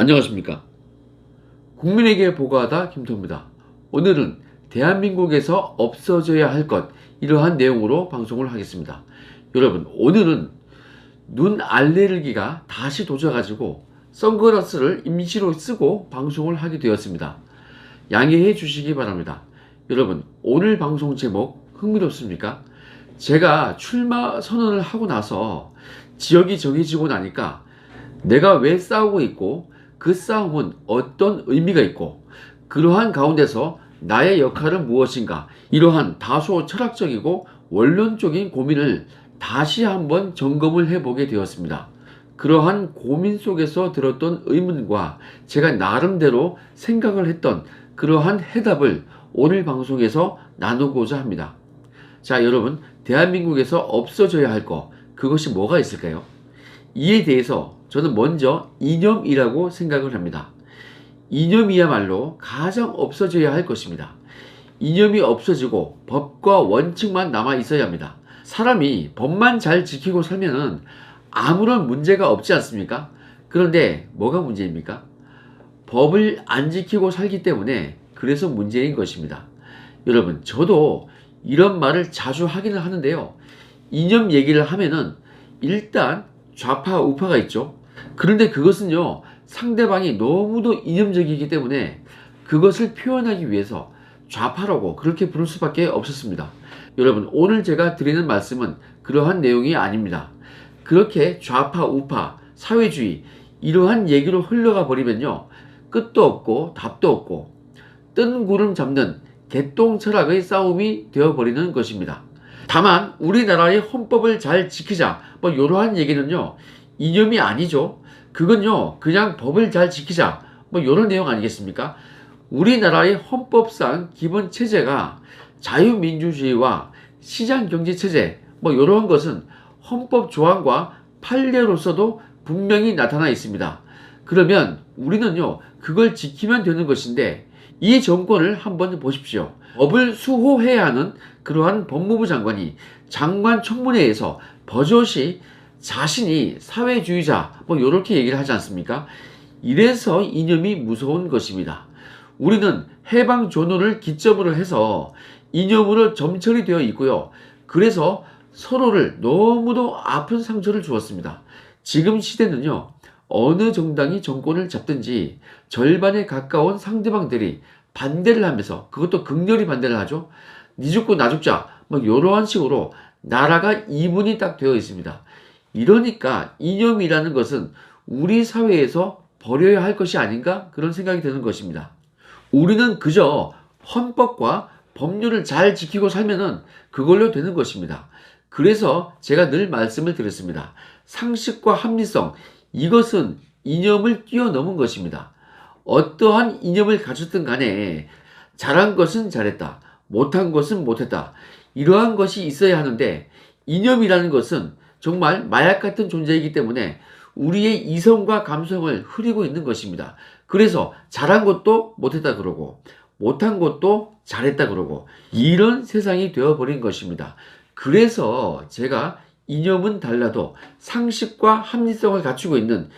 안녕하십니까. 국민에게 보고하다 김토입니다. 오늘은 대한민국에서 없어져야 할 것, 이러한 내용으로 방송을 하겠습니다. 여러분, 오늘은 눈 알레르기가 다시 도져가지고 선글라스를 임시로 쓰고 방송을 하게 되었습니다. 양해해 주시기 바랍니다. 여러분, 오늘 방송 제목 흥미롭습니까? 제가 출마 선언을 하고 나서 지역이 정해지고 나니까 내가 왜 싸우고 있고 그 싸움은 어떤 의미가 있고 그러한 가운데서 나의 역할은 무엇인가, 이러한 다소 철학적이고 원론적인 고민을 다시 한번 점검을 해보게 되었습니다. 그러한 고민 속에서 들었던 의문과 제가 나름대로 생각을 했던 그러한 해답을 오늘 방송에서 나누고자 합니다. 자, 여러분, 대한민국에서 없어져야 할 것, 그것이 뭐가 있을까요? 이에 대해서 저는 먼저 이념이라고 생각을 합니다. 이념이야말로 가장 없어져야 할 것입니다. 이념이 없어지고 법과 원칙만 남아 있어야 합니다. 사람이 법만 잘 지키고 살면은 아무런 문제가 없지 않습니까? 그런데 뭐가 문제입니까? 법을 안 지키고 살기 때문에 그래서 문제인 것입니다. 여러분, 저도 이런 말을 자주 하기는 하는데요. 이념 얘기를 하면은 일단 좌파 우파가 있죠. 그런데 그것은요, 상대방이 너무도 이념적이기 때문에 그것을 표현하기 위해서 좌파라고 그렇게 부를 수밖에 없었습니다. 여러분, 오늘 제가 드리는 말씀은 그러한 내용이 아닙니다. 그렇게 좌파 우파 사회주의 이러한 얘기로 흘러가 버리면요, 끝도 없고 답도 없고 뜬 구름 잡는 개똥 철학의 싸움이 되어버리는 것입니다. 다만 우리나라의 헌법을 잘 지키자, 뭐 이러한 얘기는요, 이념이 아니죠. 그건요, 그냥 법을 잘 지키자, 뭐 이런 내용 아니겠습니까? 우리나라의 헌법상 기본 체제가 자유민주주의와 시장경제체제, 뭐 이런 것은 헌법 조항과 판례로서도 분명히 나타나 있습니다. 그러면 우리는요, 그걸 지키면 되는 것인데, 이 정권을 한번 보십시오. 법을 수호해야 하는 그러한 법무부 장관이 장관 청문회에서 버젓이 자신이 사회주의자 뭐 이렇게 얘기를 하지 않습니까? 이래서 이념이 무서운 것입니다. 우리는 해방 전후를 기점으로 해서 이념으로 점철이 되어 있고요. 그래서 서로를 너무도 아픈 상처를 주었습니다. 지금 시대는요, 어느 정당이 정권을 잡든지 절반에 가까운 상대방들이 반대를 하면서, 그것도 극렬히 반대를 하죠. 니 죽고 나 죽자, 뭐 이러한 식으로 나라가 이분이 딱 되어 있습니다. 이러니까 이념이라는 것은 우리 사회에서 버려야 할 것이 아닌가, 그런 생각이 드는 것입니다. 우리는 그저 헌법과 법률을 잘 지키고 살면은 그걸로 되는 것입니다. 그래서 제가 늘 말씀을 드렸습니다. 상식과 합리성, 이것은 이념을 뛰어넘은 것입니다. 어떠한 이념을 가졌든 간에 잘한 것은 잘했다, 못한 것은 못했다, 이러한 것이 있어야 하는데, 이념이라는 것은 정말 마약 같은 존재이기 때문에 우리의 이성과 감성을 흐리고 있는 것입니다. 그래서 잘한 것도 못했다 그러고 못한 것도 잘했다 그러고 이런 세상이 되어버린 것입니다. 그래서 제가 이념은 달라도 상식과 합리성을 갖추고 있는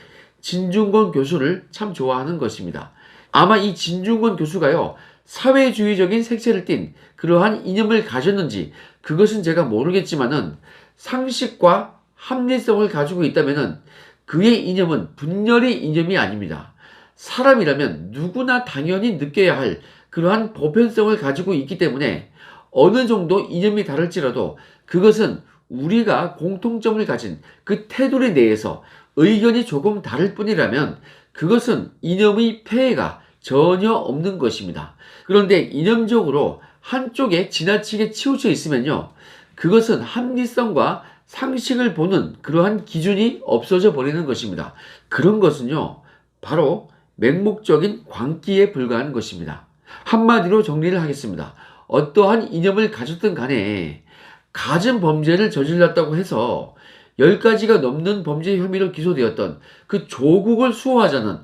진중권 교수를 참 좋아하는 것입니다. 아마 이 진중권 교수가요, 사회주의적인 색채를 띤 그러한 이념을 가졌는지 그것은 제가 모르겠지만은 상식과 합리성을 가지고 있다면은 그의 이념은 분열의 이념이 아닙니다. 사람이라면 누구나 당연히 느껴야 할 그러한 보편성을 가지고 있기 때문에 어느 정도 이념이 다를지라도 그것은 우리가 공통점을 가진 그 테두리 내에서 의견이 조금 다를 뿐이라면 그것은 이념의 폐해가 전혀 없는 것입니다. 그런데 이념적으로 한쪽에 지나치게 치우쳐 있으면요, 그것은 합리성과 상식을 보는 그러한 기준이 없어져 버리는 것입니다. 그런 것은요, 바로 맹목적인 광기에 불과한 것입니다. 한마디로 정리를 하겠습니다. 어떠한 이념을 가졌든 간에 갖은 범죄를 저질렀다고 해서 10가지가 넘는 범죄 혐의로 기소되었던 그 조국을 수호하자는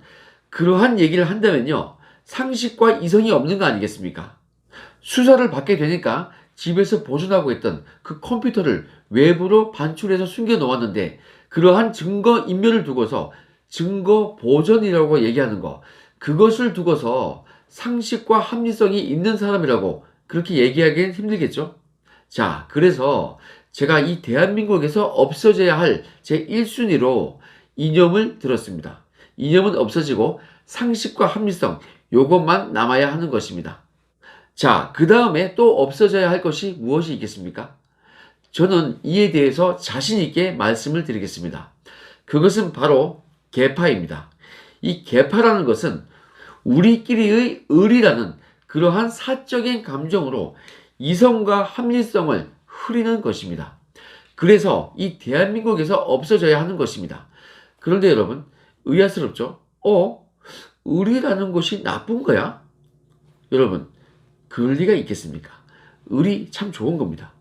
그러한 얘기를 한다면요, 상식과 이성이 없는 거 아니겠습니까? 수사를 받게 되니까 집에서 보존하고 있던 그 컴퓨터를 외부로 반출해서 숨겨 놓았는데 그러한 증거 인멸을 두고서 증거 보전이라고 얘기하는 거, 그것을 두고서 상식과 합리성이 있는 사람이라고 그렇게 얘기하기는 힘들겠죠? 자, 그래서 제가 이 대한민국에서 없어져야 할 제 1순위로 이념을 들었습니다. 이념은 없어지고 상식과 합리성, 요것만 남아야 하는 것입니다. 자, 그 다음에 또 없어져야 할 것이 무엇이 있겠습니까? 저는 이에 대해서 자신 있게 말씀을 드리겠습니다. 그것은 바로 계파입니다. 이 계파라는 것은 우리끼리의 의리라는 그러한 사적인 감정으로 이성과 합리성을 흐리는 것입니다. 그래서 이 대한민국에서 없어져야 하는 것입니다. 그런데 여러분, 의아스럽죠? 의리라는 것이 나쁜 거야? 여러분, 그럴 리가 있겠습니까? 의리 참 좋은 겁니다.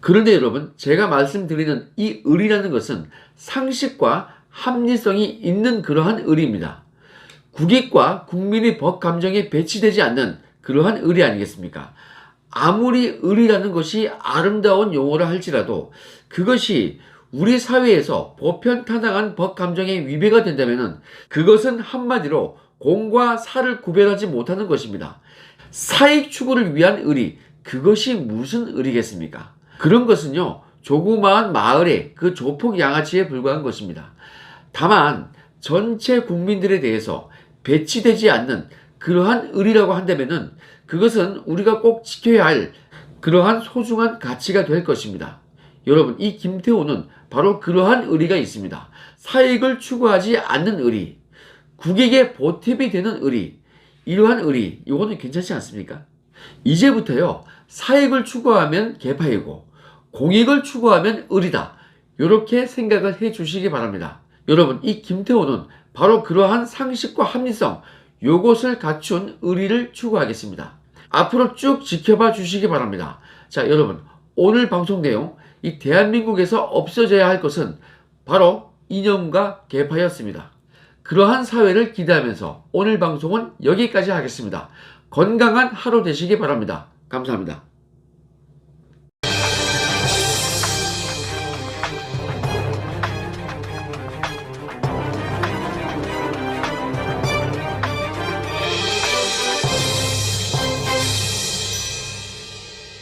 그런데 여러분, 제가 말씀드리는 이 의리라는 것은 상식과 합리성이 있는 그러한 의리입니다. 국익과 국민의 법 감정에 배치되지 않는 그러한 의리 아니겠습니까? 아무리 의리라는 것이 아름다운 용어라 할지라도 그것이 우리 사회에서 보편타당한 법 감정에 위배가 된다면 그것은 한마디로 공과 사를 구별하지 못하는 것입니다. 사익 추구를 위한 의리, 그것이 무슨 의리겠습니까? 그런 것은요, 조그마한 마을의 그 조폭 양아치에 불과한 것입니다. 다만 전체 국민들에 대해서 배치되지 않는 그러한 의리라고 한다면은 그것은 우리가 꼭 지켜야 할 그러한 소중한 가치가 될 것입니다. 여러분, 이 김태호는 바로 그러한 의리가 있습니다. 사익을 추구하지 않는 의리, 국익에 보탬이 되는 의리, 이러한 의리, 이거는 괜찮지 않습니까? 이제부터요, 사익을 추구하면 계파이고 공익을 추구하면 의리다, 이렇게 생각을 해 주시기 바랍니다. 여러분, 이 김태호는 바로 그러한 상식과 합리성, 요것을 갖춘 의리를 추구하겠습니다. 앞으로 쭉 지켜봐 주시기 바랍니다. 자, 여러분, 오늘 방송 내용, 이 대한민국에서 없어져야 할 것은 바로 이념과 계파였습니다. 그러한 사회를 기대하면서 오늘 방송은 여기까지 하겠습니다. 건강한 하루 되시기 바랍니다. 감사합니다.